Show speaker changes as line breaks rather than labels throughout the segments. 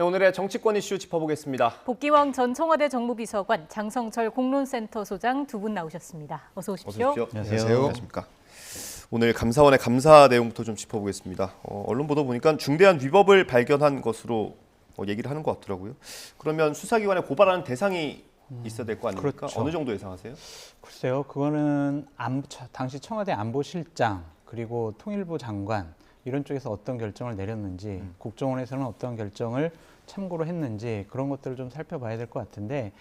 네, 오늘의 정치권 이슈 짚어보겠습니다.
복귀왕 전 청와대 정무비서관, 장성철 공론센터 소장 두 분 나오셨습니다. 어서 오십시오.
안녕하세요. 안녕하십니까. 오늘 감사원의 감사 내용부터 좀 짚어보겠습니다. 언론 보도 보니까 중대한 위법을 발견한 것으로 얘기를 하는 것 같더라고요. 그러면 수사기관에 고발하는 대상이 있어야 될 거 아닙니까?
그렇죠.
어느 정도 예상하세요?
글쎄요, 그거는 당시 청와대 안보실장 그리고 통일부 장관 이런 쪽에서 어떤 결정을 내렸는지 국정원에서는 어떤 결정을 참고로 했는지 그런 것들을 좀 살펴봐야 될 것 같은데,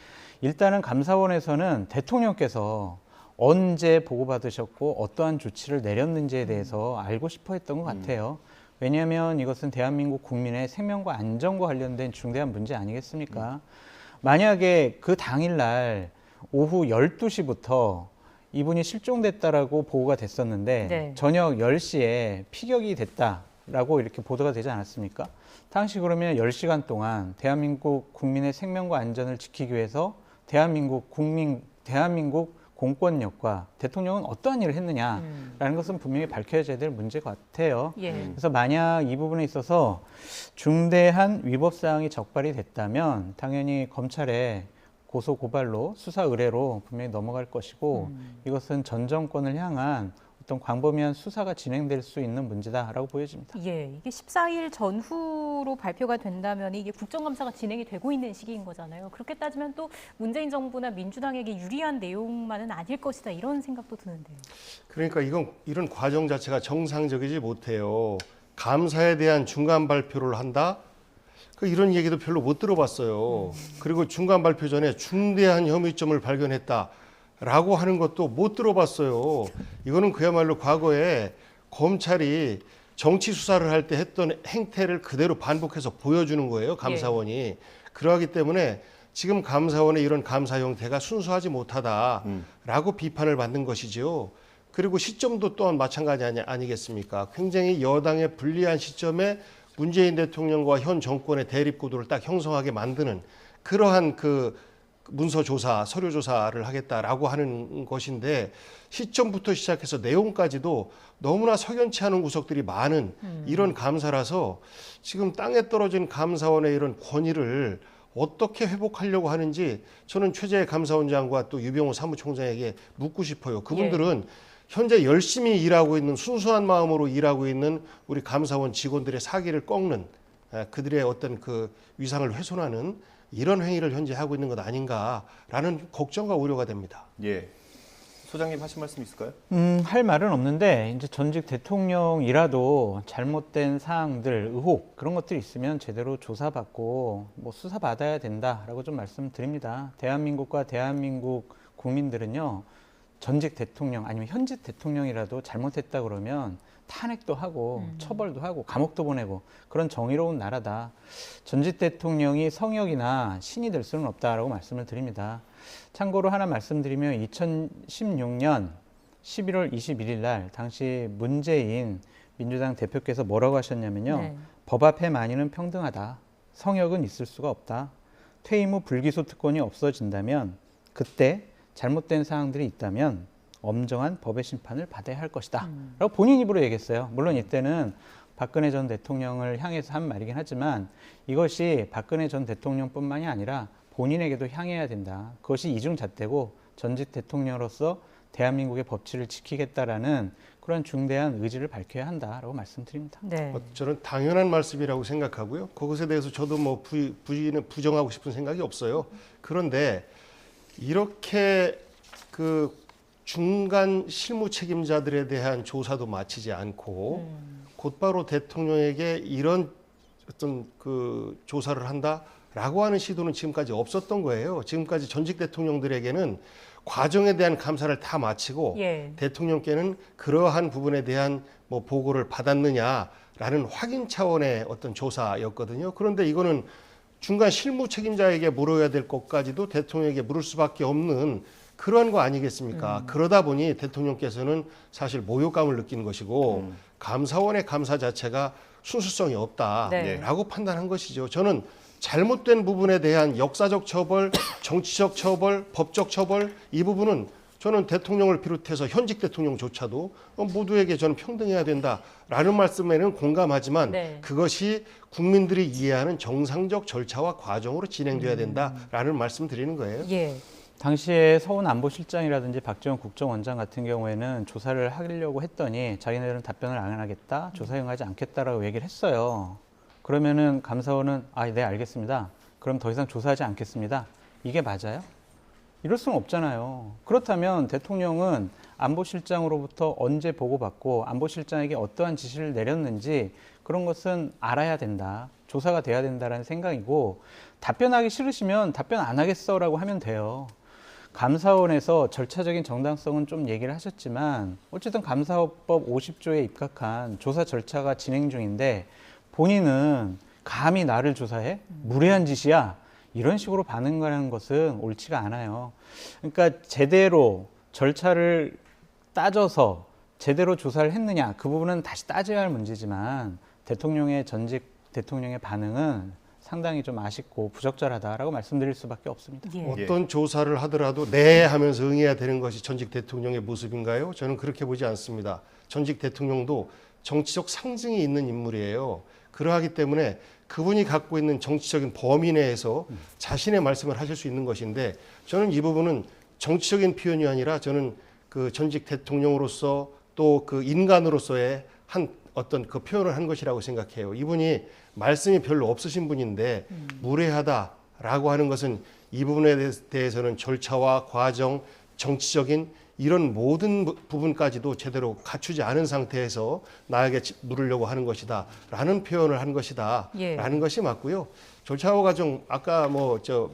일단은 감사원에서는 대통령께서 언제 보고받으셨고 어떠한 조치를 내렸는지에 대해서 알고 싶어 했던 것 같아요. 왜냐하면 이것은 대한민국 국민의 생명과 안전과 관련된 중대한 문제 아니겠습니까? 만약에 그 당일날 오후 12시부터 이분이 실종됐다라고 보고가 됐었는데
네.
저녁 10시에 피격이 됐다라고 이렇게 보도가 되지 않았습니까? 당시 그러면 10시간 동안 대한민국 국민의 생명과 안전을 지키기 위해서 대한민국 공권력과 대통령은 어떠한 일을 했느냐라는 것은 분명히 밝혀져야 될 문제 같아요.
예.
그래서 만약 이 부분에 있어서 중대한 위법 사항이 적발이 됐다면 당연히 검찰에 고소 고발로 수사 의뢰로 분명히 넘어갈 것이고 이것은 전 정권을 향한 어떤 광범위한 수사가 진행될 수 있는 문제다라고 보여집니다.
예, 이게 14일 전후로 발표가 된다면 이게 국정감사가 진행이 되고 있는 시기인 거잖아요. 그렇게 따지면 또 문재인 정부나 민주당에게 유리한 내용만은 아닐 것이다 이런 생각도 드는데요.
그러니까 이런 과정 자체가 정상적이지 못해요. 감사에 대한 중간 발표를 한다? 이런 얘기도 별로 못 들어봤어요. 그리고 중간 발표 전에 중대한 혐의점을 발견했다라고 하는 것도 못 들어봤어요. 이거는 그야말로 과거에 검찰이 정치 수사를 할 때 했던 행태를 그대로 반복해서 보여주는 거예요, 감사원이. 그러하기 때문에 지금 감사원의 이런 감사 형태가 순수하지 못하다라고 비판을 받는 것이죠. 그리고 시점도 또한 마찬가지 아니겠습니까? 굉장히 여당에 불리한 시점에 문재인 대통령과 현 정권의 대립 구도를 딱 형성하게 만드는 그러한 그 문서 조사, 서류 조사를 하겠다라고 하는 것인데, 시점부터 시작해서 내용까지도 너무나 석연치 않은 구석들이 많은 이런 감사라서 지금 땅에 떨어진 감사원의 이런 권위를 어떻게 회복하려고 하는지 저는 최재 감사원장과 또 유병호 사무총장에게 묻고 싶어요. 그분들은 현재 열심히 일하고 있는, 순수한 마음으로 일하고 있는 우리 감사원 직원들의 사기를 꺾는, 그들의 어떤 그 위상을 훼손하는 이런 행위를 현재 하고 있는 것 아닌가라는 걱정과 우려가 됩니다.
예. 소장님 하실 말씀 있을까요?
할 말은 없는데, 이제 전직 대통령이라도 잘못된 사항들, 의혹 그런 것들이 있으면 제대로 조사받고 수사받아야 된다라고 좀 말씀드립니다. 대한민국과 대한민국 국민들은요, 전직 대통령 아니면 현직 대통령이라도 잘못했다 그러면 탄핵도 하고 처벌도 하고 감옥도 보내고 그런 정의로운 나라다. 전직 대통령이 성역이나 신이 될 수는 없다라고 말씀을 드립니다. 참고로 하나 말씀드리면 2016년 11월 21일 날 당시 문재인 민주당 대표께서 뭐라고 하셨냐면요. 법 앞에 만인은 평등하다. 성역은 있을 수가 없다. 퇴임 후 불기소 특권이 없어진다면 그때 잘못된 사항들이 있다면 엄정한 법의 심판을 받아야 할 것이다 라고 본인 입으로 얘기했어요. 물론 이때는 박근혜 전 대통령을 향해서 한 말이긴 하지만 이것이 박근혜 전 대통령뿐만이 아니라 본인에게도 향해야 된다. 그것이 이중잣대고 전직 대통령으로서 대한민국의 법치를 지키겠다라는 그런 중대한 의지를 밝혀야 한다라고 말씀드립니다.
네.
저는 당연한 말씀이라고 생각하고요. 그것에 대해서 저도 부정하고 싶은 생각이 없어요. 그런데 이렇게 그 중간 실무 책임자들에 대한 조사도 마치지 않고 곧바로 대통령에게 이런 어떤 그 조사를 한다라고 하는 시도는 지금까지 없었던 거예요. 지금까지 전직 대통령들에게는 과정에 대한 감사를 다 마치고 대통령께는 그러한 부분에 대한 보고를 받았느냐라는 확인 차원의 어떤 조사였거든요. 그런데 이거는 중간 실무 책임자에게 물어야 될 것까지도 대통령에게 물을 수밖에 없는 그러한 거 아니겠습니까? 그러다 보니 대통령께서는 사실 모욕감을 느끼는 것이고 감사원의 감사 자체가 순수성이 없다라고 판단한 것이죠. 저는 잘못된 부분에 대한 역사적 처벌, 정치적 처벌, 법적 처벌 이 부분은 저는 대통령을 비롯해서 현직 대통령조차도 모두에게 저는 평등해야 된다라는 말씀에는 공감하지만
네.
그것이 국민들이 이해하는 정상적 절차와 과정으로 진행돼야 된다라는 말씀 드리는 거예요.
예.
당시에 서훈 안보실장이라든지 박지원 국정원장 같은 경우에는 조사를 하려고 했더니 자기네들은 답변을 안 하겠다, 조사에 응하지 않겠다라고 얘기를 했어요. 그러면은 감사원은 네, 알겠습니다. 그럼 더 이상 조사하지 않겠습니다. 이게 맞아요? 이럴 수는 없잖아요. 그렇다면 대통령은 안보실장으로부터 언제 보고받고 안보실장에게 어떠한 지시를 내렸는지 그런 것은 알아야 된다. 조사가 돼야 된다는 생각이고, 답변하기 싫으시면 답변 안 하겠어라고 하면 돼요. 감사원에서 절차적인 정당성은 좀 얘기를 하셨지만 어쨌든 감사법 50조에 입각한 조사 절차가 진행 중인데 본인은 감히 나를 조사해? 무례한 짓이야. 이런 식으로 반응하는 것은 옳지가 않아요. 그러니까 제대로 절차를 따져서 제대로 조사를 했느냐, 그 부분은 다시 따져야 할 문제지만 대통령의 전직 대통령의 반응은 상당히 좀 아쉽고 부적절하다라고 말씀드릴 수밖에 없습니다.
예.
어떤 조사를 하더라도 네 하면서 응해야 되는 것이 전직 대통령의 모습인가요? 저는 그렇게 보지 않습니다. 전직 대통령도 정치적 상징이 있는 인물이에요. 그러하기 때문에 그분이 갖고 있는 정치적인 범위 내에서 자신의 말씀을 하실 수 있는 것인데, 저는 이 부분은 정치적인 표현이 아니라 저는 그 전직 대통령으로서 또 그 인간으로서의 한 어떤 그 표현을 한 것이라고 생각해요. 이분이 말씀이 별로 없으신 분인데 무례하다라고 하는 것은 이 부분에 대해서는 절차와 과정, 정치적인 이런 모든 부분까지도 제대로 갖추지 않은 상태에서 나에게 물으려고 하는 것이다 라는 표현을 한 것이다
예.
라는 것이 맞고요. 절차와 과정, 아까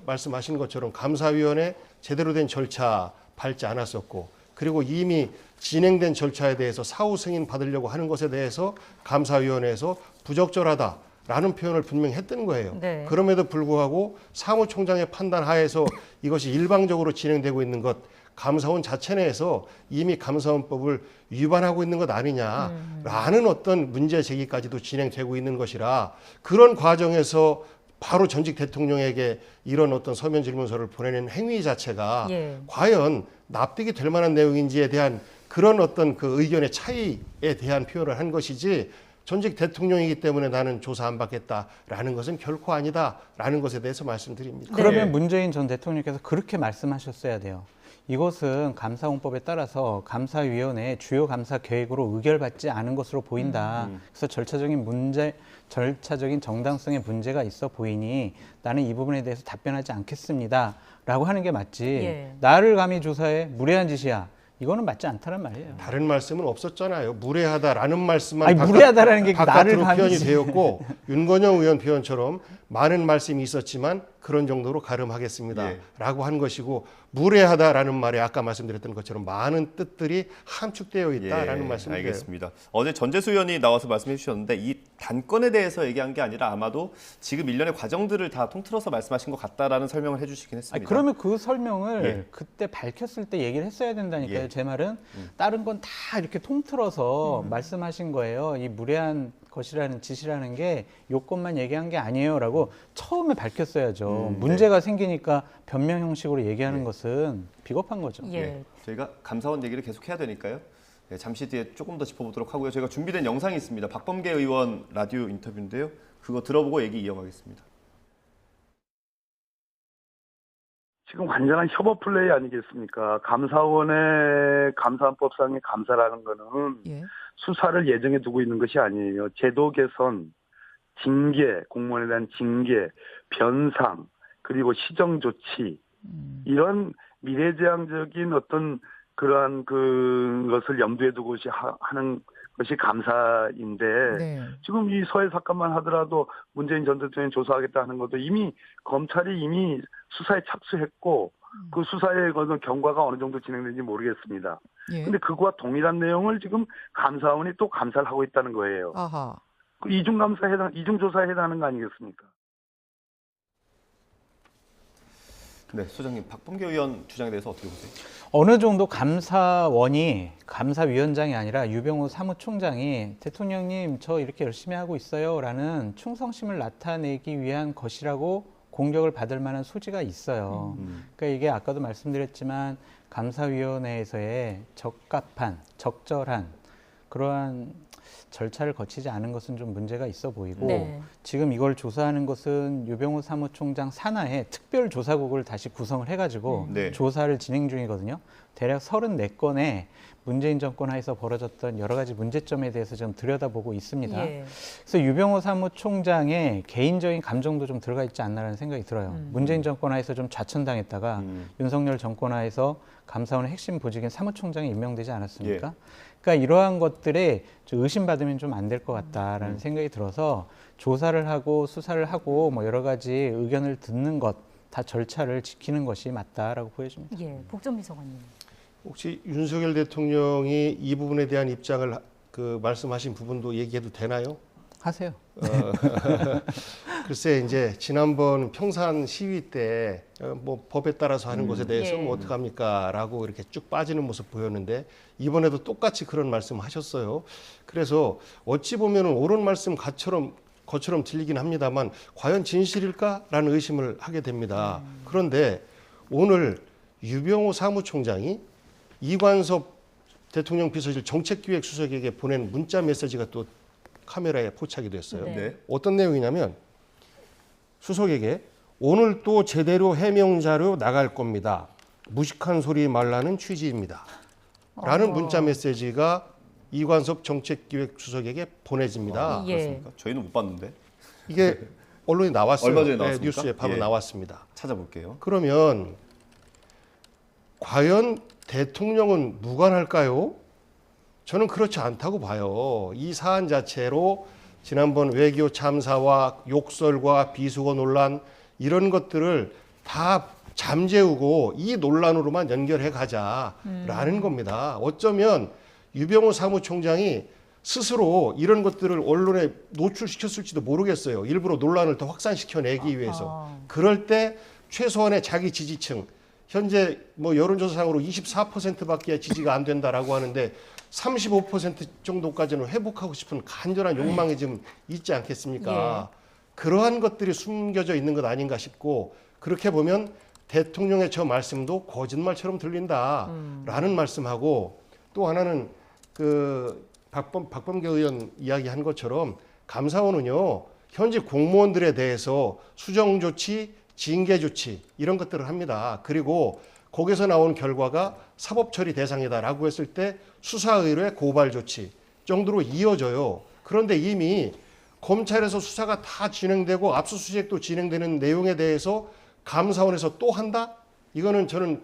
말씀하신 것처럼 감사위원회 제대로 된 절차 밟지 않았었고, 그리고 이미 진행된 절차에 대해서 사후 승인 받으려고 하는 것에 대해서 감사위원회에서 부적절하다라는 표현을 분명히 했던 거예요.
네.
그럼에도 불구하고 사무총장의 판단 하에서 이것이 일방적으로 진행되고 있는 것, 감사원 자체 내에서 이미 감사원법을 위반하고 있는 것 아니냐라는 어떤 문제 제기까지도 진행되고 있는 것이라, 그런 과정에서 바로 전직 대통령에게 이런 어떤 서면 질문서를 보내는 행위 자체가
예.
과연 납득이 될 만한 내용인지에 대한 그런 어떤 그 의견의 차이에 대한 표현을 한 것이지, 전직 대통령이기 때문에 나는 조사 안 받겠다라는 것은 결코 아니다라는 것에 대해서 말씀드립니다.
그러면 문재인 전 대통령께서 그렇게 말씀하셨어야 돼요. 이것은 감사원법에 따라서 감사위원회의 주요 감사 계획으로 의결받지 않은 것으로 보인다. 그래서 절차적인 정당성의 문제가 있어 보이니 나는 이 부분에 대해서 답변하지 않겠습니다. 라고 하는 게 맞지.
예.
나를 감히 조사해? 무례한 짓이야. 이거는 맞지 않다는 말이에요.
다른 말씀은 없었잖아요. 무례하다라는 말씀만
무례하다라는 게
바깥으로
나를
표현이
감히
되었고, 윤건영 의원 표현처럼 많은 말씀이 있었지만 그런 정도로 가름하겠습니다.
예.
라고 한 것이고, 무례하다라는 말에 아까 말씀드렸던 것처럼 많은 뜻들이 함축되어 있다라는 말씀을 드려요.
알겠습니다. 어제 전재수 의원이 나와서 말씀해 주셨는데 이 단건에 대해서 얘기한 게 아니라 아마도 지금 일련의 과정들을 다 통틀어서 말씀하신 것 같다라는 설명을 해주시긴 했습니다.
그러면 그 설명을
예.
그때 밝혔을 때 얘기를 했어야 된다니까요.
예.
제 말은 다른 건 다 이렇게 통틀어서 말씀하신 거예요. 이 무례한 것이라는 짓이라는 게 요건만 얘기한 게 아니에요라고 처음에 밝혔어야죠. 문제가 생기니까 변명 형식으로 얘기하는 것은 비겁한 거죠.
예.
저희가 감사원 얘기를 계속 해야 되니까요. 네, 잠시 뒤에 조금 더 짚어보도록 하고요. 저희가 준비된 영상이 있습니다. 박범계 의원 라디오 인터뷰인데요. 그거 들어보고 얘기 이어가겠습니다.
지금 완전한 협업 플레이 아니겠습니까? 감사원의 감사원법상의 감사라는 거는
예.
수사를 예정해 두고 있는 것이 아니에요. 제도 개선, 징계, 공무원에 대한 징계, 변상, 그리고 시정 조치, 이런 미래지향적인 어떤 그러한 것을 염두에 두고 하는 것이 감사인데,
네.
지금 이 서해 사건만 하더라도 문재인 전 대통령 조사하겠다 하는 것도 이미 검찰이 이미 수사에 착수했고, 그 수사의 경과가 어느 정도 진행되는지 모르겠습니다.
예.
근데 그거와 동일한 내용을 지금 감사원이 또 감사를 하고 있다는 거예요.
아하.
그 이중조사에 해당하는 거 아니겠습니까?
네, 소장님 박범계 의원 주장에 대해서 어떻게 보세요?
어느 정도 감사원이 감사위원장이 아니라 유병호 사무총장이 대통령님 저 이렇게 열심히 하고 있어요 라는 충성심을 나타내기 위한 것이라고 공격을 받을 만한 소지가 있어요. 그러니까 이게 아까도 말씀드렸지만 감사위원회에서의 적합한, 적절한 그러한 절차를 거치지 않은 것은 좀 문제가 있어 보이고
네.
지금 이걸 조사하는 것은 유병호 사무총장 산하에 특별조사국을 다시 구성을 해가지고
네.
조사를 진행 중이거든요. 대략 34건의 문재인 정권 하에서 벌어졌던 여러 가지 문제점에 대해서 좀 들여다보고 있습니다.
예.
그래서 유병호 사무총장의 개인적인 감정도 좀 들어가 있지 않나라는 생각이 들어요. 문재인 정권 하에서 좀 좌천당했다가 윤석열 정권 하에서 감사원의 핵심 보직인 사무총장이 임명되지 않았습니까? 그러니까 이러한 것들에 좀 의심받으면 좀 안 될 것 같다라는 생각이 들어서 조사를 하고 수사를 하고 뭐 여러 가지 의견을 듣는 것 다 절차를 지키는 것이 맞다라고 보여집니다.
예. 복전 비서관님.
혹시 윤석열 대통령이 이 부분에 대한 입장을 말씀하신 부분도 얘기해도 되나요?
하세요.
글쎄 이제 지난번 평산 시위 때 뭐 법에 따라서 하는 것에 대해서
예.
뭐 어떡합니까라고 이렇게 쭉 빠지는 모습 보였는데 이번에도 똑같이 그런 말씀하셨어요. 그래서 어찌 보면은 옳은 말씀 것처럼 들리긴 합니다만 과연 진실일까라는 의심을 하게 됩니다. 그런데 오늘 유병호 사무총장이 이관섭 대통령 비서실 정책기획수석에게 보낸 문자 메시지가 또 카메라에 포착이 됐어요.
네.
네.
어떤 내용이냐면 수석에게 오늘 또 제대로 해명 자료 나갈 겁니다. 무식한 소리 말라는 취지입니다. 라는 문자 메시지가 이관섭 정책기획수석에게 보내집니다.
예.
그렇습니까? 저희는 못 봤는데
이게 언론에 나왔어요.
얼마 전에 나왔습니까?
뉴스에 바로
예.
나왔습니다.
찾아볼게요.
그러면 과연 대통령은 무관할까요? 저는 그렇지 않다고 봐요. 이 사안 자체로 지난번 외교 참사와 욕설과 비속어 논란 이런 것들을 다 잠재우고 이 논란으로만 연결해 가자라는 겁니다. 어쩌면 유병호 사무총장이 스스로 이런 것들을 언론에 노출시켰을지도 모르겠어요. 일부러 논란을 더 확산시켜내기 위해서. 그럴 때 최소한의 자기 지지층, 현재 뭐 여론조사상으로 24%밖에 지지가 안 된다라고 하는데 35% 정도까지는 회복하고 싶은 간절한 욕망이 좀 있지 않겠습니까? 그러한 것들이 숨겨져 있는 것 아닌가 싶고 그렇게 보면 대통령의 저 말씀도 거짓말처럼 들린다라는 말씀하고 또 하나는 박범계 의원 이야기한 것처럼 감사원은요 현재 공무원들에 대해서 수정 조치, 징계 조치 이런 것들을 합니다. 그리고 거기서 나온 결과가 사법 처리 대상이다라고 했을 때 수사 의뢰 고발 조치 정도로 이어져요. 그런데 이미 검찰에서 수사가 다 진행되고 압수수색도 진행되는 내용에 대해서 감사원에서 또 한다? 이거는 저는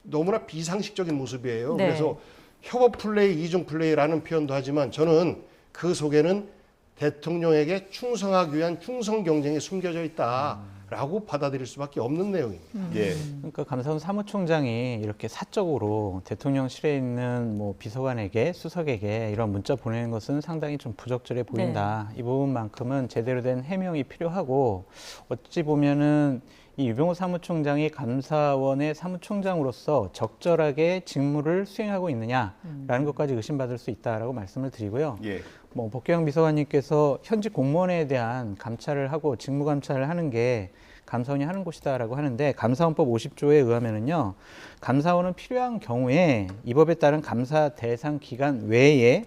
너무나 비상식적인 모습이에요.
네.
그래서 협업 플레이, 이중 플레이라는 표현도 하지만 저는 그 속에는 대통령에게 충성하기 위한 충성 경쟁이 숨겨져 있다라고 받아들일 수밖에 없는 내용입니다.
예.
그러니까 감사원 사무총장이 이렇게 사적으로 대통령실에 있는 뭐 비서관에게 수석에게 이런 문자 보내는 것은 상당히 좀 부적절해 보인다. 이 부분만큼은 제대로 된 해명이 필요하고 어찌 보면은 이 유병호 사무총장이 감사원의 사무총장으로서 적절하게 직무를 수행하고 있느냐라는 것까지 의심받을 수 있다라고 말씀을 드리고요.
예.
뭐 법계영 비서관님께서 현직 공무원에 대한 감찰을 하고 직무 감찰을 하는 게 감사원이 하는 곳이다라고 하는데 감사원법 50조에 의하면은요 감사원은 필요한 경우에 이 법에 따른 감사 대상 기간 외의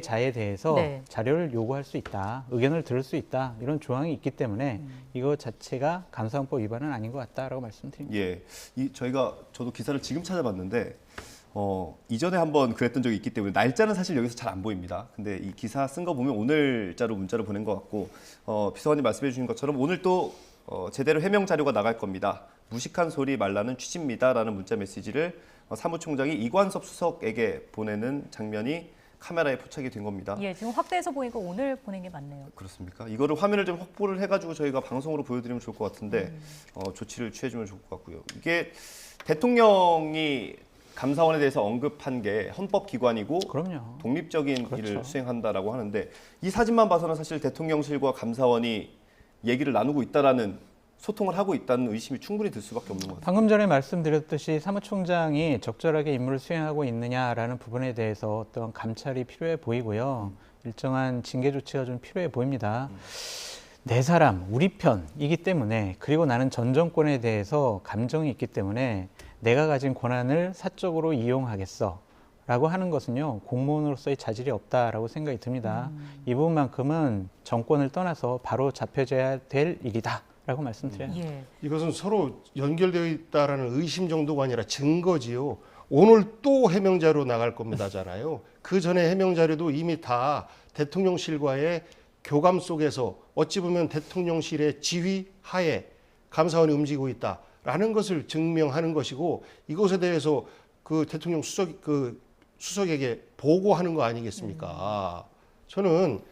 자에 대해서
네.
자료를 요구할 수 있다, 의견을 들을 수 있다 이런 조항이 있기 때문에 이거 자체가 감사원법 위반은 아닌 것 같다라고 말씀드립니다.
예. 저도 기사를 지금 찾아봤는데 이전에 한번 그랬던 적이 있기 때문에 날짜는 사실 여기서 잘 안 보입니다. 근데 이 기사 쓴 거 보면 오늘자로 문자를 보낸 것 같고 비서관님 말씀해 주신 것처럼 오늘 또 제대로 해명 자료가 나갈 겁니다. 무식한 소리 말라는 취지입니다라는 문자 메시지를 사무총장이 이관섭 수석에게 보내는 장면이 카메라에 포착이 된 겁니다.
예, 지금 확대해서 보니까 오늘 보낸 게 맞네요.
그렇습니까? 이거를 화면을 좀 확보를 해가지고 저희가 방송으로 보여드리면 좋을 것 같은데 조치를 취해주면 좋을 것 같고요. 이게 대통령이 감사원에 대해서 언급한 게 헌법기관이고
그럼요.
독립적인
그렇죠.
일을 수행한다라고 하는데 이 사진만 봐서는 사실 대통령실과 감사원이 얘기를 나누고 있다라는 소통을 하고 있다는 의심이 충분히 들 수밖에 없는 것 같아요.
방금 전에 말씀드렸듯이 사무총장이 적절하게 임무를 수행하고 있느냐라는 부분에 대해서 어떤 감찰이 필요해 보이고요. 일정한 징계 조치가 좀 필요해 보입니다. 내 사람, 우리 편이기 때문에, 그리고 나는 전 정권에 대해서 감정이 있기 때문에 내가 가진 권한을 사적으로 이용하겠어 라고 하는 것은요, 공무원으로서의 자질이 없다라고 생각이 듭니다. 이 부분만큼은 정권을 떠나서 바로 잡혀져야 될 일이다 라고 말씀드려요.
예.
이것은 서로 연결되어 있다라는 의심 정도가 아니라 증거지요. 오늘 또 해명자료 나갈 겁니다잖아요. 그 전에 해명자료도 이미 다 대통령실과의 교감 속에서 어찌 보면 대통령실의 지휘 하에 감사원이 움직이고 있다라는 것을 증명하는 것이고, 이것에 대해서 그 대통령 수석에게 보고하는 거 아니겠습니까? 저는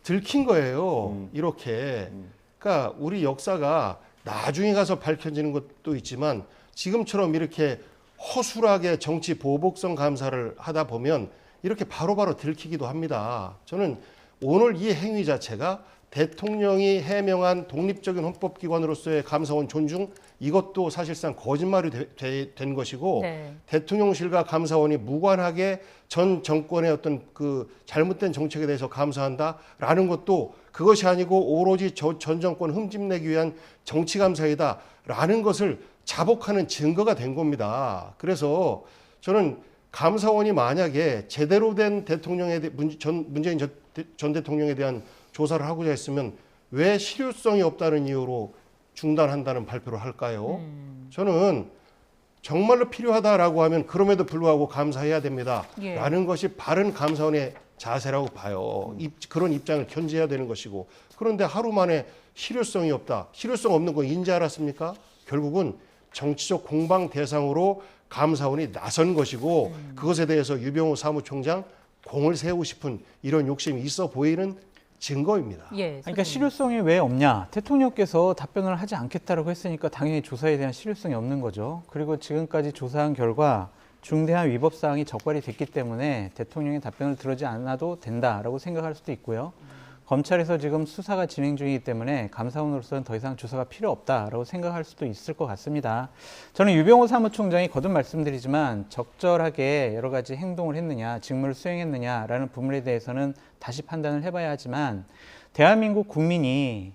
들킨 거예요. 이렇게. 그러니까 우리 역사가 나중에 가서 밝혀지는 것도 있지만 지금처럼 이렇게 허술하게 정치 보복성 감사를 하다 보면 이렇게 바로바로 들키기도 합니다. 저는 오늘 이 행위 자체가 대통령이 해명한 독립적인 헌법기관으로서의 감사원 존중, 이것도 사실상 거짓말이 된 것이고,
네.
대통령실과 감사원이 무관하게 전 정권의 어떤 그 잘못된 정책에 대해서 감사한다라는 것도 그것이 아니고 오로지 전 정권 흠집내기 위한 정치 감사이다라는 것을 자복하는 증거가 된 겁니다. 그래서 저는 감사원이 만약에 제대로 된 문재인 전 대통령에 대한 조사를 하고자 했으면 왜 실효성이 없다는 이유로 중단한다는 발표를 할까요? 저는 정말로 필요하다라고 하면 그럼에도 불구하고 감사해야 됩니다.
예.
라는 것이 바른 감사원의 자세라고 봐요. 그런 입장을 견지해야 되는 것이고, 그런데 하루 만에 실효성이 없다. 실효성 없는 거 인지 알았습니까? 결국은 정치적 공방 대상으로 감사원이 나선 것이고, 그것에 대해서 유병호 사무총장 공을 세우고 싶은 이런 욕심이 있어 보이는 증거입니다.
예.
그러니까 실효성이 왜 없냐? 대통령께서 답변을 하지 않겠다라고 했으니까 당연히 조사에 대한 실효성이 없는 거죠. 그리고 지금까지 조사한 결과 중대한 위법 사항이 적발이 됐기 때문에 대통령의 답변을 들어지 않아도 된다라고 생각할 수도 있고요. 검찰에서 지금 수사가 진행 중이기 때문에 감사원으로서는 더 이상 조사가 필요 없다라고 생각할 수도 있을 것 같습니다. 저는 유병호 사무총장이 거듭 말씀드리지만 적절하게 여러 가지 행동을 했느냐, 직무를 수행했느냐라는 부분에 대해서는 다시 판단을 해봐야 하지만, 대한민국 국민이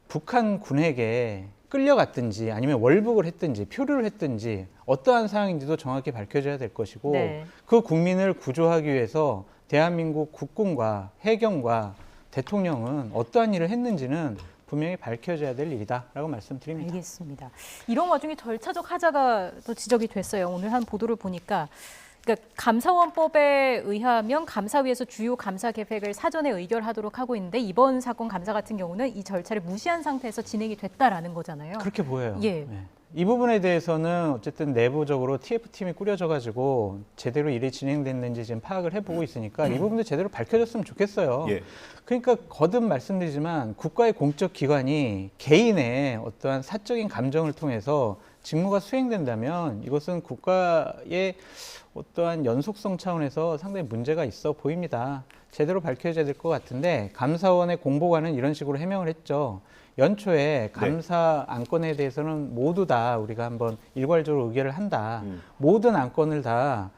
북한 군에게 끌려갔든지 아니면 월북을 했든지 표류를 했든지 어떠한 상황인지도 정확히 밝혀져야 될 것이고,
네.
그 국민을 구조하기 위해서 대한민국 국군과 해경과 대통령은 어떠한 일을 했는지는 분명히 밝혀져야 될 일이다라고 말씀드립니다.
알겠습니다. 이런 와중에 절차적 하자가 또 지적이 됐어요. 오늘 한 보도를 보니까, 그러니까 감사원법에 의하면 감사위에서 주요 감사 계획을 사전에 의결하도록 하고 있는데, 이번 사건 감사 같은 경우는 이 절차를 무시한 상태에서 진행이 됐다라는 거잖아요.
그렇게 보여요.
예.
네. 이 부분에 대해서는 어쨌든 내부적으로 TF팀이 꾸려져가지고 제대로 일이 진행됐는지 지금 파악을 해보고 있으니까 이 부분도 제대로 밝혀졌으면 좋겠어요.
예.
그러니까 거듭 말씀드리지만 국가의 공적 기관이 개인의 어떠한 사적인 감정을 통해서 직무가 수행된다면 이것은 국가의 어떠한 연속성 차원에서 상당히 문제가 있어 보입니다. 제대로 밝혀져야 될 것 같은데, 감사원의 공보관은 이런 식으로 해명을 했죠. 연초에 감사 안건에 대해서는 모두 다 우리가 한번 일괄적으로 의결을 한다. 모든 안건을 다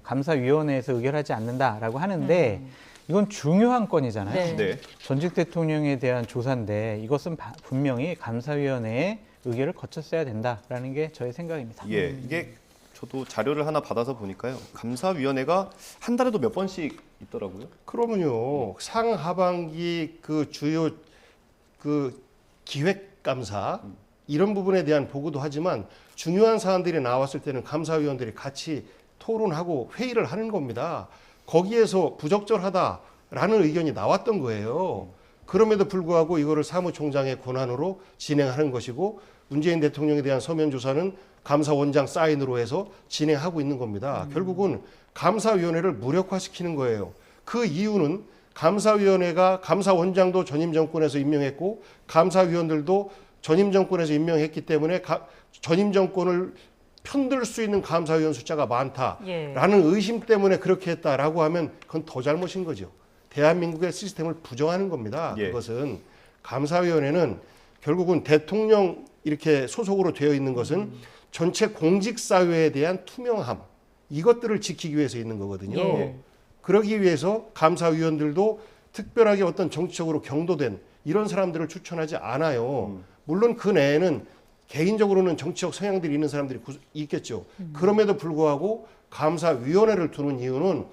감사위원회에서 의결하지 않는다라고 하는데, 이건 중요한 건이잖아요.
네.
네.
전직 대통령에 대한 조사인데 이것은 분명히 감사위원회의 의결을 거쳤어야 된다라는 게 저의 생각입니다.
예. 이게 저도 자료를 하나 받아서 보니까요. 감사위원회가 한 달에도 몇 번씩 있더라고요.
그러면요, 상하반기 그 주요 그 기획 감사 이런 부분에 대한 보고도 하지만, 중요한 사안들이 나왔을 때는 감사위원들이 같이 토론하고 회의를 하는 겁니다. 거기에서 부적절하다라는 의견이 나왔던 거예요. 그럼에도 불구하고 이거를 사무총장의 권한으로 진행하는 것이고, 문재인 대통령에 대한 서면 조사는 감사원장 사인으로 해서 진행하고 있는 겁니다. 결국은 감사위원회를 무력화시키는 거예요. 그 이유는 감사위원회가 감사원장도 전임 정권에서 임명했고 감사위원들도 전임 정권에서 임명했기 때문에 전임 정권을 편들 수 있는 감사위원 숫자가 많다라는
예.
의심 때문에 그렇게 했다라고 하면 그건 더 잘못인 거죠. 대한민국의 시스템을 부정하는 겁니다.
예.
그것은 감사위원회는 결국은 대통령 이렇게 소속으로 되어 있는 것은 전체 공직사회에 대한 투명함, 이것들을 지키기 위해서 있는 거거든요.
예.
그러기 위해서 감사위원들도 특별하게 어떤 정치적으로 경도된 이런 사람들을 추천하지 않아요. 물론 그 내에는 개인적으로는 정치적 성향들이 있는 사람들이 있겠죠. 그럼에도 불구하고 감사위원회를 두는 이유는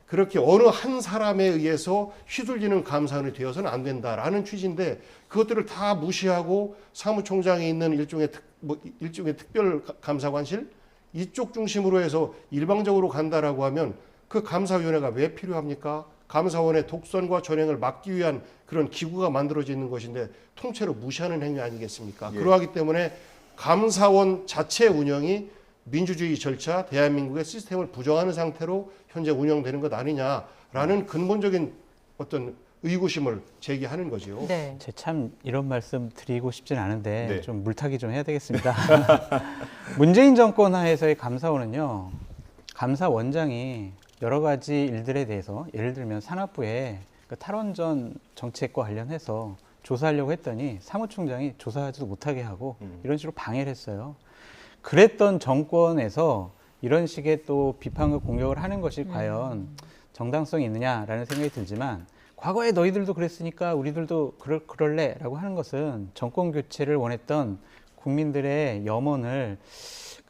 그렇게 어느 한 사람에 의해서 휘둘리는 감사원이 되어서는 안 된다라는 취지인데 그것들을 다 무시하고 사무총장에 있는 일종의 특별 감사관실 이쪽 중심으로 해서 일방적으로 간다라고 하면 그 감사위원회가 왜 필요합니까? 감사원의 독선과 전횡을 막기 위한 그런 기구가 만들어져 있는 것인데 통째로 무시하는 행위 아니겠습니까?
예.
그러하기 때문에 감사원 자체 운영이 민주주의 절차, 대한민국의 시스템을 부정하는 상태로 현재 운영되는 것 아니냐라는 근본적인 어떤 의구심을 제기하는 거죠.
네.
제 참 이런 말씀 드리고 싶진 않은데
네.
좀 물타기 좀 해야 되겠습니다. 문재인 정권 하에서의 감사원은요, 감사원장이 여러 가지 일들에 대해서 예를 들면 산업부에 그 탈원전 정책과 관련해서 조사하려고 했더니 사무총장이 조사하지도 못하게 하고 이런 식으로 방해를 했어요. 그랬던 정권에서 이런 식의 또 비판과 공격을 하는 것이 과연 정당성이 있느냐라는 생각이 들지만 과거에 너희들도 그랬으니까 우리들도 그럴래라고 하는 것은 정권 교체를 원했던 국민들의 염원을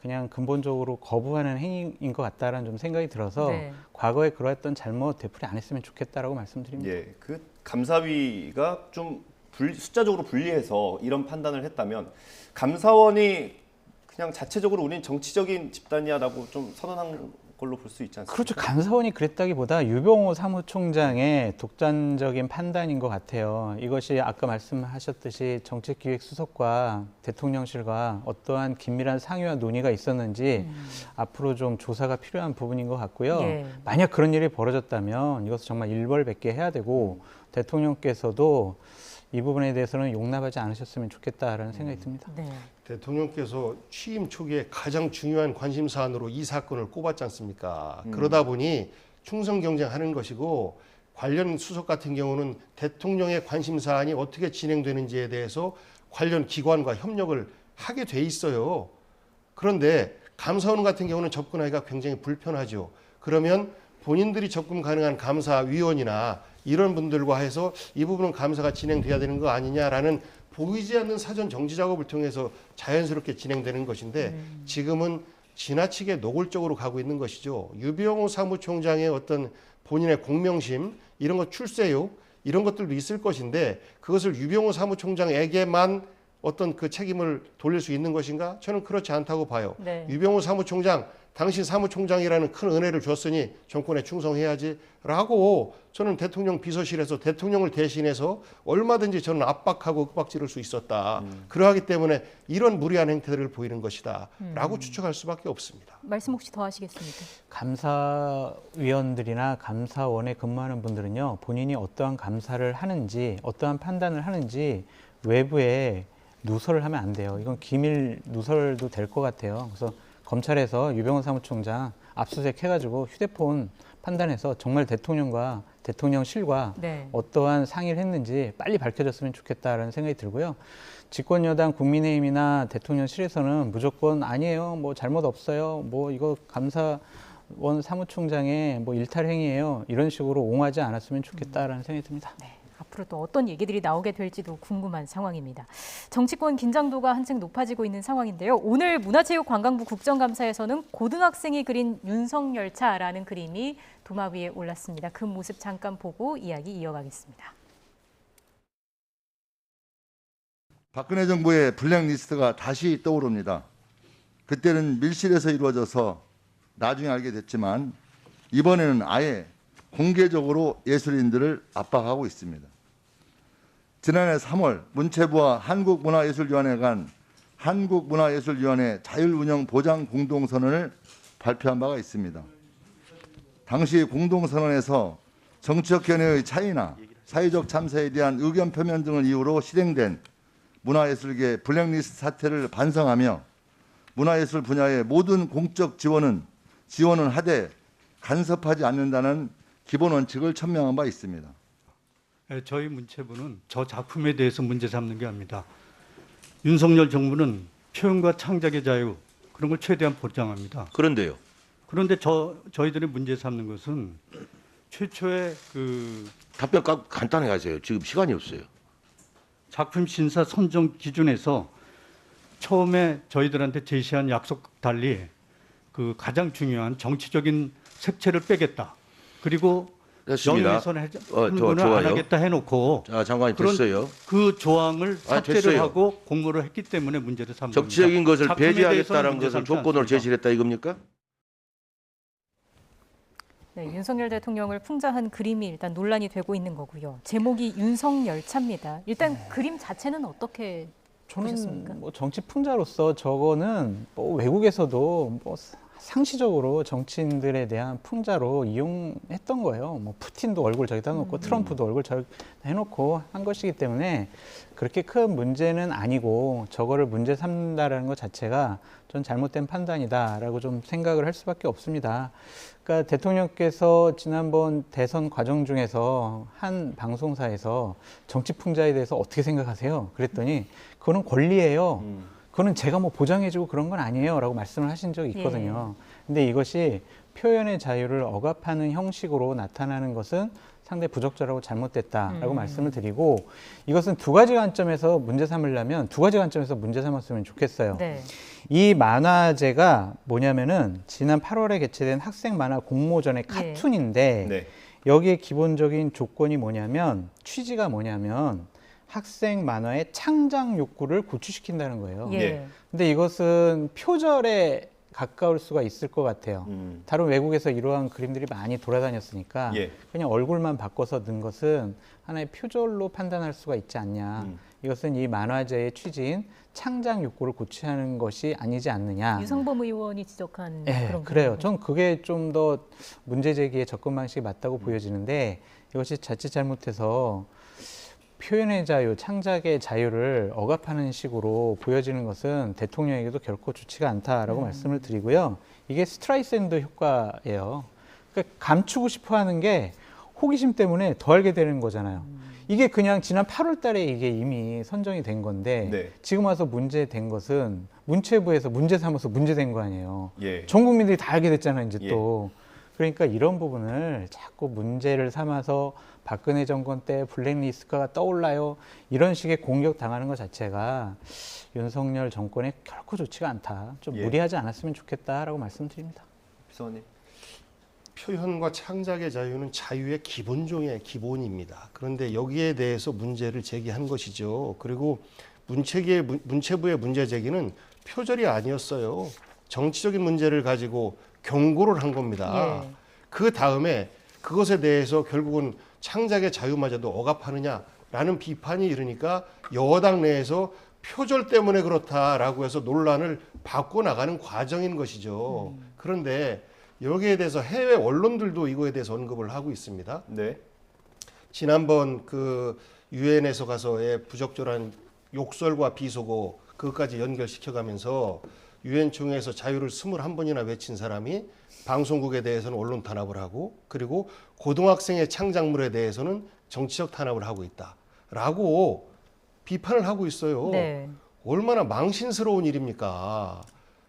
그냥 근본적으로 거부하는 행위인 것 같다라는 좀 생각이 들어서
네.
과거에 그러했던 잘못 되풀이 안 했으면 좋겠다라고 말씀드립니다.
예, 그 감사위가 좀 숫자적으로 분리해서 이런 판단을 했다면 감사원이 그냥 자체적으로 우리는 정치적인 집단이야라고 좀 선언한 걸로 볼 수 있지 않습니까?
그렇죠. 감사원이 그랬다기보다 유병호 사무총장의 독단적인 판단인 것 같아요. 이것이 아까 말씀하셨듯이 정책기획수석과 대통령실과 어떠한 긴밀한 상의와 논의가 있었는지 앞으로 좀 조사가 필요한 부분인 것 같고요.
예.
만약 그런 일이 벌어졌다면 이것을 정말 일벌백계 해야 되고 대통령께서도 이 부분에 대해서는 용납하지 않으셨으면 좋겠다라는 생각이 듭니다.
네.
대통령께서 취임 초기에 가장 중요한 관심 사안으로 이 사건을 꼽았지 않습니까? 그러다 보니 충성 경쟁하는 것이고 관련 수석 같은 경우는 대통령의 관심 사안이 어떻게 진행되는지에 대해서 관련 기관과 협력을 하게 돼 있어요. 그런데 감사원 같은 경우는 접근하기가 굉장히 불편하죠. 그러면 본인들이 접근 가능한 감사위원이나 이런 분들과 해서 이 부분은 감사가 진행돼야 되는 거 아니냐라는 보이지 않는 사전 정지 작업을 통해서 자연스럽게 진행되는 것인데 지금은 지나치게 노골적으로 가고 있는 것이죠. 유병호 사무총장의 어떤 본인의 공명심, 이런 것 출세욕, 이런 것들도 있을 것인데 그것을 유병호 사무총장에게만 어떤 그 책임을 돌릴 수 있는 것인가? 저는 그렇지 않다고 봐요.
네.
유병호 사무총장, 당신 사무총장이라는 큰 은혜를 줬으니 정권에 충성해야지라고 저는 대통령 비서실에서 대통령을 대신해서 얼마든지 저는 압박하고 윽박지를 수 있었다. 그러하기 때문에 이런 무리한 행태들을 보이는 것이다라고 추측할 수밖에 없습니다.
말씀 혹시 더 하시겠습니까?
감사위원들이나 감사원에 근무하는 분들은요, 본인이 어떠한 감사를 하는지, 어떠한 판단을 하는지 외부에 누설을 하면 안 돼요. 이건 기밀 누설도 될 것 같아요. 그래서 검찰에서 유병호 사무총장 압수수색 해가지고 휴대폰 판단해서 정말 대통령과 대통령실과
네.
어떠한 상의를 했는지 빨리 밝혀졌으면 좋겠다라는 생각이 들고요. 집권여당 국민의힘이나 대통령실에서는 무조건 아니에요, 뭐 잘못 없어요, 뭐 이거 감사원 사무총장의 뭐 일탈 행위예요, 이런 식으로 옹호하지 않았으면 좋겠다라는 생각이 듭니다.
네. 앞으로 또 어떤 얘기들이 나오게 될지도 궁금한 상황입니다. 정치권 긴장도가 한층 높아지고 있는 상황인데요. 오늘 문화체육관광부 국정감사에서는 고등학생이 그린 윤석열차라는 그림이 도마 위에 올랐습니다. 그 모습 잠깐 보고 이야기 이어가겠습니다.
박근혜 정부의 블랙리스트가 다시 떠오릅니다. 그때는 밀실에서 이루어져서 나중에 알게 됐지만 이번에는 아예 공개적으로 예술인들을 압박하고 있습니다. 지난해 3월 문체부와 한국문화예술위원회 간 한국문화예술위원회 자율운영 보장 공동선언을 발표한 바가 있습니다. 당시 공동선언에서 정치적 견해의 차이나 사회적 참사에 대한 의견 표명 등을 이유로 실행된 문화예술계 블랙리스트 사태를 반성하며 문화예술 분야의 모든 공적 지원은 하되 간섭하지 않는다는 기본 원칙을 천명한 바 있습니다.
저희 문체부는 저 작품에 대해서 문제 삼는 게 아닙니다. 윤석열 정부는 표현과 창작의 자유 그런 걸 최대한 보장합니다.
그런데요.
그런데 저희들이 문제 삼는 것은 최초의
답변 간단하게 하세요. 지금 시간이 없어요.
작품 심사 선정 기준에서 처음에 저희들한테 제시한 약속 달리 그 가장 중요한 정치적인 색채를 빼겠다. 그리고
됐습니다.
영유훼손 하는 거는
좋아요.
안 하겠다 해놓고
자, 장관님
그런
됐어요.
그 조항을 삭제를
됐어요.
하고 공모를 했기 때문에 문제를 삼는
정치적인
겁니다.
것을
작품에 대해서는
배제하겠다는
문제
것을
삼지
조건으로
않습니다.
제시를 했다 이겁니까?
네, 윤석열 대통령을 풍자한 그림이 일단 논란이 되고 있는 거고요. 제목이 윤석열차입니다. 일단 그림 자체는 어떻게 보셨습니까?
저는 뭐 정치 풍자로서 저거는 뭐 외국에서도 뭐 상시적으로 정치인들에 대한 풍자로 이용했던 거예요. 뭐 푸틴도 얼굴 저기다 놓고 트럼프도 얼굴 저기다 해놓고 한 것이기 때문에 그렇게 큰 문제는 아니고 저거를 문제 삼는다라는 것 자체가 전 잘못된 판단이다라고 좀 생각을 할 수밖에 없습니다. 그러니까 대통령께서 지난번 대선 과정 중에서 한 방송사에서 정치 풍자에 대해서 어떻게 생각하세요? 그랬더니 그거는 권리예요. 그거는 제가 뭐 보장해주고 그런 건 아니에요 라고 말씀을 하신 적이 있거든요. 근데 이것이 표현의 자유를 억압하는 형식으로 나타나는 것은 상당히 부적절하고 잘못됐다라고 말씀을 드리고 이것은 두 가지 관점에서 문제 삼으려면 두 가지 관점에서 문제 삼았으면 좋겠어요.
네.
이 만화제가 뭐냐면은 지난 8월에 개최된 학생 만화 공모전의 카툰인데
네.
여기에 기본적인 조건이 뭐냐면 취지가 뭐냐면 학생 만화의 창작 욕구를 구축시킨다는 거예요.
예.
근데 이것은 표절에 가까울 수가 있을 것 같아요. 다른 외국에서 이러한 그림들이 많이 돌아다녔으니까
예.
그냥 얼굴만 바꿔서 넣은 것은 하나의 표절로 판단할 수가 있지 않냐. 이것은 이 만화제의 취지인 창작 욕구를 고취하는 것이 아니지 않느냐.
유성범 의원이 지적한
예,
그런
그래요.
부분이죠.
전 그게 좀 더 문제 제기의 접근 방식이 맞다고 보여지는데 이것이 자칫 잘못해서 표현의 자유, 창작의 자유를 억압하는 식으로 보여지는 것은 대통령에게도 결코 좋지가 않다라고 말씀을 드리고요. 이게 스트라이샌드 효과예요. 그러니까 감추고 싶어 하는 게 호기심 때문에 더 알게 되는 거잖아요. 이게 그냥 지난 8월 달에 이게 이미 선정이 된 건데
네.
지금 와서 문제된 것은 문체부에서 문제 삼아서 문제된 거 아니에요.
예.
전 국민들이 다 알게 됐잖아요, 이제
예.
또. 그러니까 이런 부분을 자꾸 문제를 삼아서 박근혜 정권 때 블랙리스트가 떠올라요. 이런 식의 공격 당하는 것 자체가 윤석열 정권에 결코 좋지가 않다. 좀
예.
무리하지 않았으면 좋겠다라고 말씀드립니다.
비서관님.
표현과 창작의 자유는 자유의 기본 중의 기본입니다. 그런데 여기에 대해서 문제를 제기한 것이죠. 그리고 문체부의 문제 제기는 표절이 아니었어요. 정치적인 문제를 가지고 경고를 한 겁니다.
예.
그 다음에 그것에 대해서 결국은 창작의 자유마저도 억압하느냐라는 비판이 이르니까 여당 내에서 표절 때문에 그렇다라고 해서 논란을 바꿔나가는 과정인 것이죠. 그런데 여기에 대해서 해외 언론들도 이거에 대해서 언급을 하고 있습니다.
네.
지난번 그 유엔에서 가서의 부적절한 욕설과 비속어 그것까지 연결시켜가면서 유엔 총회에서 자유를 21번이나 외친 사람이 방송국에 대해서는 언론 탄압을 하고 그리고 고등학생의 창작물에 대해서는 정치적 탄압을 하고 있다라고 비판을 하고 있어요.
네.
얼마나 망신스러운 일입니까?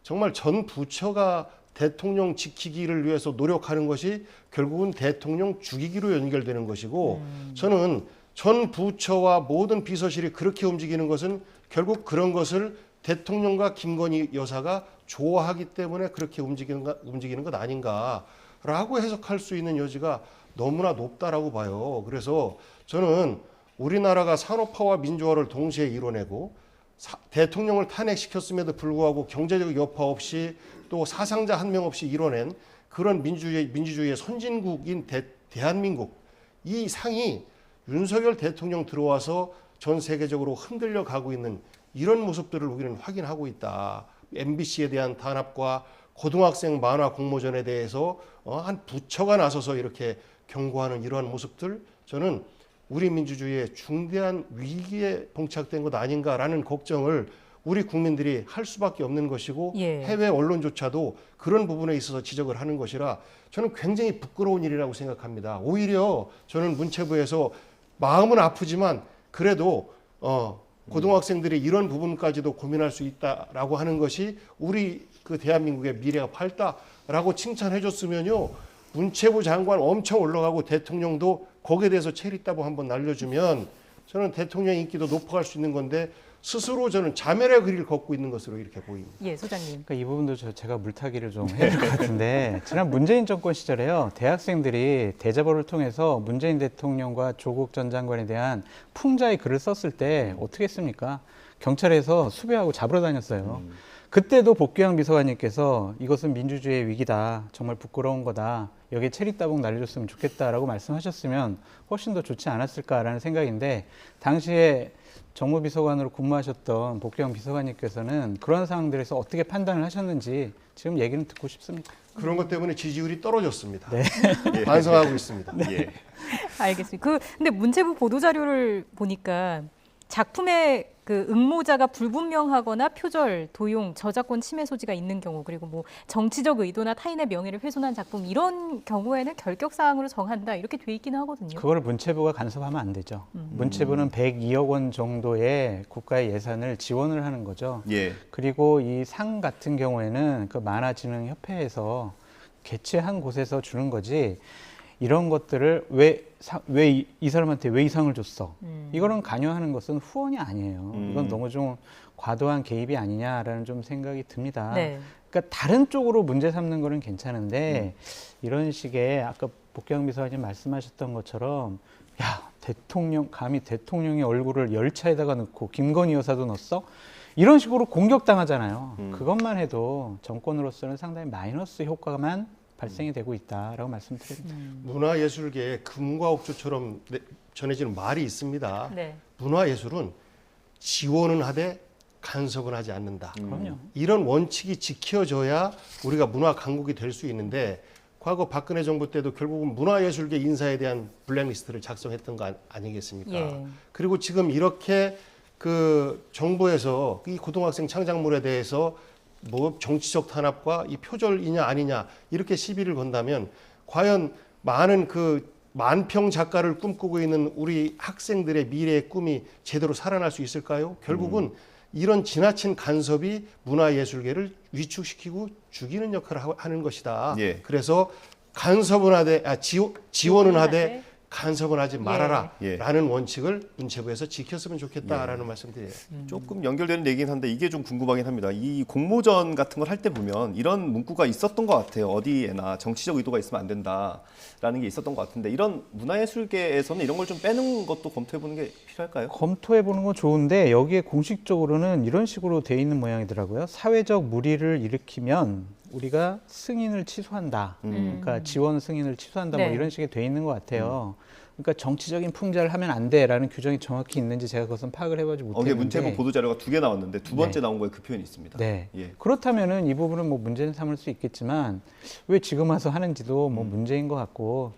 정말 전 부처가 대통령 지키기를 위해서 노력하는 것이 결국은 대통령 죽이기로 연결되는 것이고 저는 전 부처와 모든 비서실이 그렇게 움직이는 것은 결국 그런 것을 대통령과 김건희 여사가 좋아하기 때문에 그렇게 움직이는 것 아닌가라고 해석할 수 있는 여지가 너무나 높다라고 봐요. 그래서 저는 우리나라가 산업화와 민주화를 동시에 이뤄내고 대통령을 탄핵시켰음에도 불구하고 경제적 여파 없이 또 사상자 한 명 없이 이뤄낸 그런 민주주의의 선진국인 대한민국 이 상이 윤석열 대통령 들어와서 전 세계적으로 흔들려 가고 있는 이런 모습들을 우리는 확인하고 있다. MBC에 대한 탄압과 고등학생 만화 공모전에 대해서 한 부처가 나서서 이렇게 경고하는 이러한 모습들 저는 우리 민주주의의 중대한 위기에 봉착된 것 아닌가라는 걱정을 우리 국민들이 할 수밖에 없는 것이고
예.
해외 언론조차도 그런 부분에 있어서 지적을 하는 것이라 저는 굉장히 부끄러운 일이라고 생각합니다. 오히려 저는 문체부에서 마음은 아프지만 그래도 고등학생들이 이런 부분까지도 고민할 수 있다라고 하는 것이 우리 그 대한민국의 미래가 밝다라고 칭찬해 줬으면요. 문체부 장관 엄청 올라가고 대통령도 거기에 대해서 체리따부 한번 날려주면 저는 대통령 인기도 높아갈 수 있는 건데 스스로 저는 자멸의 거리를 걷고 있는 것으로 이렇게 보입니다.
예, 소장님.
그러니까 이 부분도 제가 물타기를 좀 해야 될 것 같은데 지난 문재인 정권 시절에요. 대학생들이 대자보를 통해서 문재인 대통령과 조국 전 장관에 대한 풍자의 글을 썼을 때 어떻게 했습니까? 경찰에서 수배하고 잡으러 다녔어요. 그때도 복귀영 비서관님께서 이것은 민주주의의 위기다. 정말 부끄러운 거다. 여기에 체리따봉 날려줬으면 좋겠다라고 말씀하셨으면 훨씬 더 좋지 않았을까라는 생각인데 당시에 정무비서관으로 근무하셨던 복귀영 비서관님께서는 그런 상황들에서 어떻게 판단을 하셨는지 지금 얘기는 듣고 싶습니다.
그런 것 때문에 지지율이 떨어졌습니다. 반성하고 있습니다.
예.
알겠습니다. 근데 문체부 보도자료를 보니까 작품의 그 응모자가 불분명하거나 표절, 도용, 저작권 침해 소지가 있는 경우 그리고 뭐 정치적 의도나 타인의 명예를 훼손한 작품 이런 경우에는 결격 사항으로 정한다 이렇게 돼 있기는 하거든요.
그거를 문체부가 간섭하면 안 되죠. 문체부는 102억 원 정도의 국가의 예산을 지원을 하는 거죠.
예.
그리고 이 상 같은 경우에는 그 만화진흥협회에서 개최한 곳에서 주는 거지 이런 것들을 왜 이 사람한테 왜 이 상을 줬어? 이거는 관여하는 것은 후원이 아니에요. 이건 너무 좀 과도한 개입이 아니냐라는 좀 생각이 듭니다.
네.
그러니까 다른 쪽으로 문제 삼는 거는 괜찮은데 이런 식의 아까 복경 비서관님 말씀하셨던 것처럼 야 감히 대통령의 얼굴을 열차에다가 넣고 김건희 여사도 넣었어? 이런 식으로 공격당하잖아요. 그것만 해도 정권으로서는 상당히 마이너스 효과만 발생이 되고 있다라고 말씀드립니다.
문화예술계에 금과 옥조처럼 전해지는 말이 있습니다.
네.
문화예술은 지원은 하되 간섭은 하지 않는다.
그럼요.
이런 원칙이 지켜져야 우리가 문화 강국이 될 수 있는데 과거 박근혜 정부 때도 결국은 문화예술계 인사에 대한 블랙리스트를 작성했던 거 아니겠습니까?
예.
그리고 지금 이렇게 그 정부에서 이 고등학생 창작물에 대해서 뭐 정치적 탄압과 이 표절이냐 아니냐 이렇게 시비를 건다면 과연 많은 그 만평 작가를 꿈꾸고 있는 우리 학생들의 미래의 꿈이 제대로 살아날 수 있을까요? 결국은 이런 지나친 간섭이 문화예술계를 위축시키고 죽이는 역할을 하는 것이다.
예.
그래서 간섭은 하되 지원은 하되 간섭은 하지 말아라
예.
라는 원칙을 문체부에서 지켰으면 좋겠다라는 말씀드려요.
조금 연결되는 얘기긴 한데 이게 좀 궁금하긴 합니다. 이 공모전 같은 걸 할 때 보면 이런 문구가 있었던 것 같아요. 어디에나 정치적 의도가 있으면 안 된다라는 게 있었던 것 같은데 이런 문화예술계에서는 이런 걸 좀 빼는 것도 검토해보는 게 필요할까요?
검토해보는 건 좋은데 여기에 공식적으로는 이런 식으로 돼 있는 모양이더라고요. 사회적 물의를 일으키면 우리가 승인을 취소한다. 그러니까 지원 승인을 취소한다.
네.
뭐 이런 식의 돼 있는 것 같아요. 그러니까 정치적인 풍자를 하면 안 돼라는 규정이 정확히 있는지 제가 그것은 파악을 해보지 못했는데.
어제 문체부 보도자료가 2개 나왔는데 두 번째 나온 거에 그 표현이 있습니다.
네.
예.
그렇다면은 이 부분은 뭐 문제는 삼을 수 있겠지만 왜 지금 와서 하는지도 뭐 문제인 것 같고.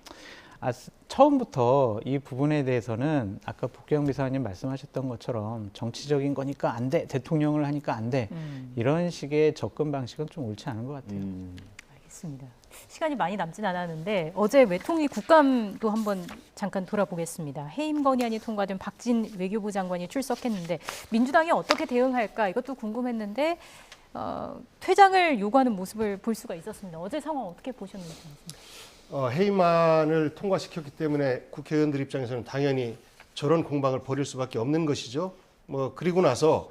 처음부터 이 부분에 대해서는 아까 복경 비서관님 말씀하셨던 것처럼 정치적인 거니까 안 돼, 대통령을 하니까 안 돼, 이런 식의 접근 방식은 좀 옳지 않은 것 같아요.
알겠습니다. 시간이 많이 남진 않았는데 어제 외통위 국감도 한번 잠깐 돌아보겠습니다. 해임 건의안이 통과된 박진 외교부 장관이 출석했는데 민주당이 어떻게 대응할까 이것도 궁금했는데 퇴장을 요구하는 모습을 볼 수가 있었습니다. 어제 상황 어떻게 보셨는지.
해임안을 통과시켰기 때문에 국회의원들 입장에서는 당연히 저런 공방을 벌일 수밖에 없는 것이죠. 뭐 그리고 나서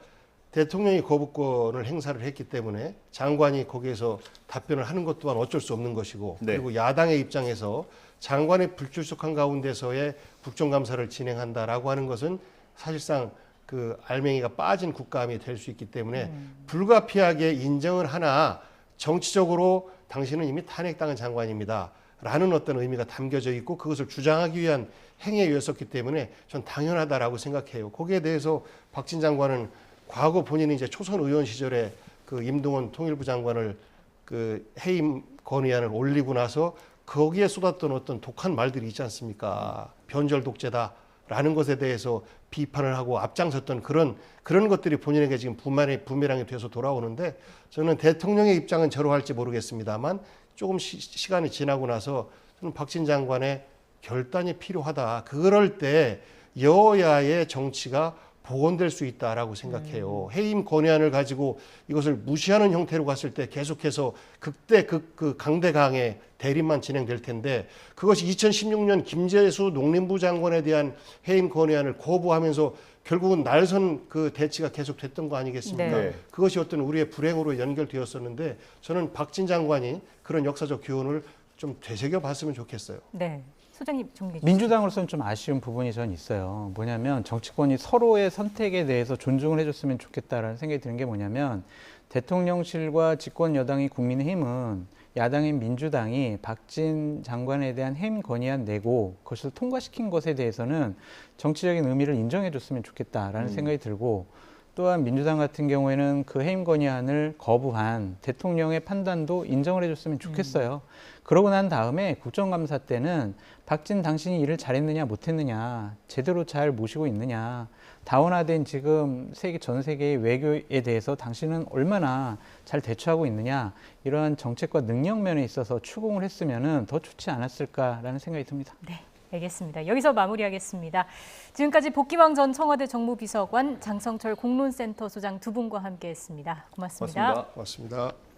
대통령이 거부권을 행사를 했기 때문에 장관이 거기에서 답변을 하는 것 또한 어쩔 수 없는 것이고
네.
그리고 야당의 입장에서 장관의 불출석한 가운데서의 국정감사를 진행한다라고 하는 것은 사실상 그 알맹이가 빠진 국감이 될 수 있기 때문에 불가피하게 인정을 하나 정치적으로 당신은 이미 탄핵당한 장관입니다. 라는 어떤 의미가 담겨져 있고 그것을 주장하기 위한 행위였었기 때문에 전 당연하다라고 생각해요. 거기에 대해서 박진 장관은 과거 본인이 이제 초선 의원 시절에 그 임동원 통일부 장관을 그 해임 건의안을 올리고 나서 거기에 쏟았던 어떤 독한 말들이 있지 않습니까? 변절 독재다라는 것에 대해서 비판을 하고 앞장섰던 그런 것들이 본인에게 지금 부메랑이 돼서 돌아오는데 저는 대통령의 입장은 저러 할지 모르겠습니다만 조금 시간이 지나고 나서 저는 박진 장관의 결단이 필요하다. 그럴 때 여야의 정치가 복원될 수 있다라고 생각해요. 해임 건의안을 가지고 이것을 무시하는 형태로 갔을 때 계속해서 극대 그 강대강의 대립만 진행될 텐데, 그것이 2016년 김재수 농림부 장관에 대한 해임 건의안을 거부하면서 결국은 날선 그 대치가 계속됐던 거 아니겠습니까?
네.
그것이 어떤 우리의 불행으로 연결되었었는데, 저는 박진 장관이 그런 역사적 교훈을 좀 되새겨봤으면 좋겠어요.
네. 소장님 정리해 주시죠.
민주당으로서는 좀 아쉬운 부분이 전 있어요. 뭐냐면 정치권이 서로의 선택에 대해서 존중을 해줬으면 좋겠다라는 생각이 드는 게 뭐냐면, 대통령실과 집권 여당이 국민의힘은 야당인 민주당이 박진 장관에 대한 해임 건의안 내고 그것을 통과시킨 것에 대해서는 정치적인 의미를 인정해줬으면 좋겠다라는 생각이 들고, 또한 민주당 같은 경우에는 그 해임 건의안을 거부한 대통령의 판단도 인정을 해줬으면 좋겠어요. 그러고 난 다음에 국정감사 때는 박진 당신이 일을 잘했느냐 못했느냐, 제대로 잘 모시고 있느냐, 다원화된 지금 전 세계의 외교에 대해서 당신은 얼마나 잘 대처하고 있느냐, 이러한 정책과 능력면에 있어서 추궁을 했으면 더 좋지 않았을까라는 생각이 듭니다.
네, 알겠습니다. 여기서 마무리하겠습니다. 지금까지 복기왕 전 청와대 정무비서관, 장성철 공론센터 소장 두 분과 함께했습니다. 고맙습니다.
고맙습니다.
고맙습니다.